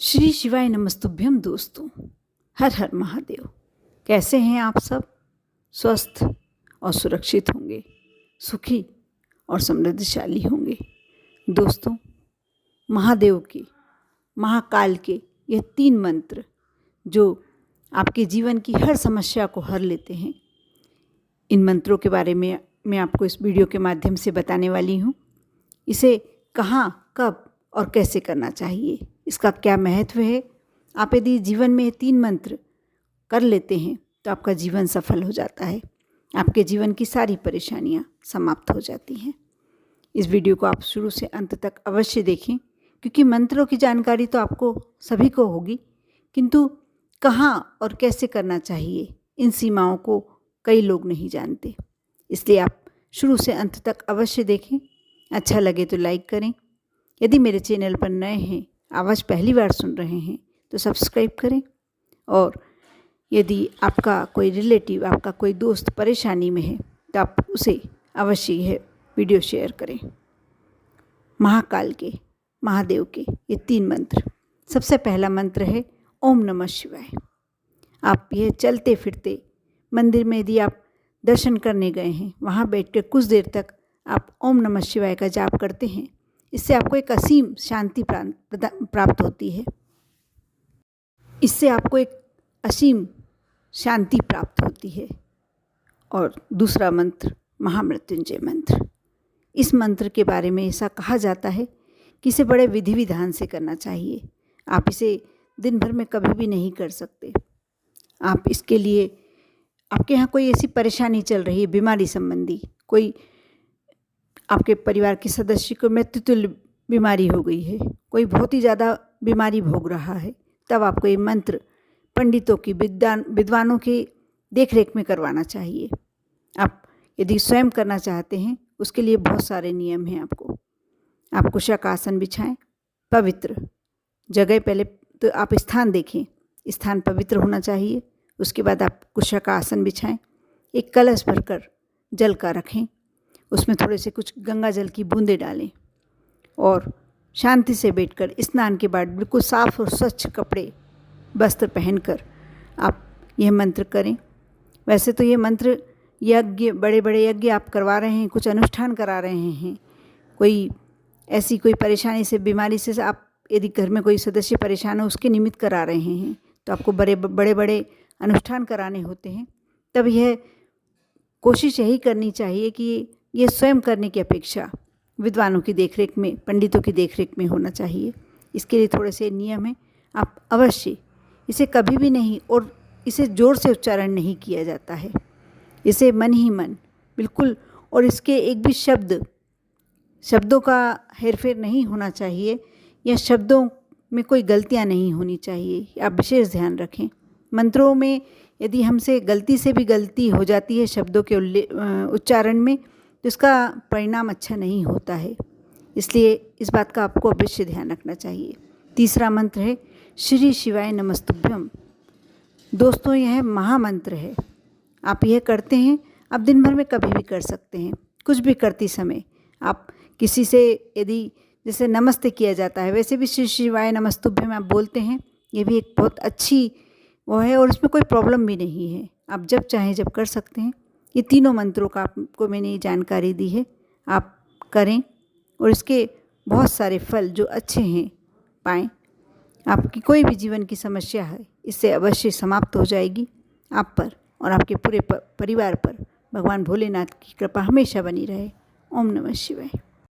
श्री शिवाय नमस्तुभ्यम दोस्तों। हर हर महादेव। कैसे हैं आप सब? स्वस्थ और सुरक्षित होंगे, सुखी और समृद्धशाली होंगे। दोस्तों, महादेव के, महाकाल के ये 3 मंत्र जो आपके जीवन की हर समस्या को हर लेते हैं, इन मंत्रों के बारे में मैं आपको इस वीडियो के माध्यम से बताने वाली हूँ। इसे कहाँ, कब और कैसे करना चाहिए, इसका क्या महत्व है। आप यदि जीवन में 3 मंत्र कर लेते हैं तो आपका जीवन सफल हो जाता है, आपके जीवन की सारी परेशानियां समाप्त हो जाती हैं। इस वीडियो को आप शुरू से अंत तक अवश्य देखें, क्योंकि मंत्रों की जानकारी तो आपको सभी को होगी, किंतु कहाँ और कैसे करना चाहिए इन सीमाओं को कई लोग नहीं जानते। इसलिए आप शुरू से अंत तक अवश्य देखें। अच्छा लगे तो लाइक करें। यदि मेरे चैनल पर नए हैं, आवाज़ पहली बार सुन रहे हैं, तो सब्सक्राइब करें। और यदि आपका कोई रिलेटिव, आपका कोई दोस्त परेशानी में है, तो आप उसे अवश्य यह वीडियो शेयर करें। महाकाल के, महादेव के ये 3 मंत्र। सबसे पहला मंत्र है ओम नमः शिवाय। आप यह चलते फिरते मंदिर में यदि आप दर्शन करने गए हैं, वहाँ बैठकर कुछ देर तक आप ओम नमः शिवाय का जाप करते हैं, इससे आपको एक असीम शांति प्राप्त होती है। इससे आपको एक असीम शांति प्राप्त होती है। और दूसरा मंत्र महामृत्युंजय मंत्र। इस मंत्र के बारे में ऐसा कहा जाता है कि इसे बड़े विधि विधान से करना चाहिए। आप इसे दिन भर में कभी भी नहीं कर सकते। आप इसके लिए, आपके यहाँ कोई ऐसी परेशानी चल रही है, बीमारी संबंधी, कोई आपके परिवार के सदस्य को मृत्युतुल्य बीमारी हो गई है, कोई बहुत ही ज़्यादा बीमारी भोग रहा है, तब आपको ये मंत्र पंडितों की, विद्वानों की देखरेख में करवाना चाहिए। आप यदि स्वयं करना चाहते हैं, उसके लिए बहुत सारे नियम हैं। आप कुशक आसन बिछाएं, पवित्र जगह, पहले तो आप स्थान देखें, स्थान पवित्र होना चाहिए। उसके बाद आप कुशक आसन बिछाएं, एक कलश भरकर जल का रखें, उसमें थोड़े से कुछ गंगा जल की बूंदें डालें और शांति से बैठकर स्नान के बाद बिल्कुल साफ और स्वच्छ कपड़े, वस्त्र पहनकर आप यह मंत्र करें। वैसे तो ये मंत्र यज्ञ, बड़े बड़े यज्ञ आप करवा रहे हैं, कुछ अनुष्ठान करा रहे हैं, कोई ऐसी कोई परेशानी से, बीमारी से आप यदि घर में कोई सदस्य परेशान हो, उसके निमित्त करा रहे हैं, तो आपको बड़े बड़े अनुष्ठान कराने होते हैं। तब यह कोशिश यही करनी चाहिए कि ये स्वयं करने की अपेक्षा विद्वानों की देखरेख में, पंडितों की देखरेख में होना चाहिए। इसके लिए थोड़े से नियम हैं। आप अवश्य इसे कभी भी नहीं, और इसे ज़ोर से उच्चारण नहीं किया जाता है, इसे मन ही मन बिल्कुल, और इसके एक भी शब्दों का हेरफेर नहीं होना चाहिए, या शब्दों में कोई गलतियां नहीं होनी चाहिए। आप विशेष ध्यान रखें। मंत्रों में यदि हमसे गलती से भी गलती हो जाती है शब्दों के उच्चारण में, तो इसका परिणाम अच्छा नहीं होता है। इसलिए इस बात का आपको अवश्य ध्यान रखना चाहिए। तीसरा मंत्र है श्री शिवाय नमस्तुभ्यम। दोस्तों, यह महामंत्र है। आप यह करते हैं, आप दिन भर में कभी भी कर सकते हैं। कुछ भी करते समय आप किसी से, यदि जैसे नमस्ते किया जाता है, वैसे भी श्री शिवाय नमस्तुभ्यम आप बोलते हैं। ये भी एक बहुत अच्छी वो है, और इसमें कोई प्रॉब्लम भी नहीं है। आप जब चाहें जब कर सकते हैं। ये तीनों मंत्रों का आपको मैंने जानकारी दी है, आप करें और इसके बहुत सारे फल जो अच्छे हैं पाएँ। आपकी कोई भी जीवन की समस्या है, इससे अवश्य समाप्त हो जाएगी। आप पर और आपके पूरे परिवार पर भगवान भोलेनाथ की कृपा हमेशा बनी रहे। ओम नमः शिवाय।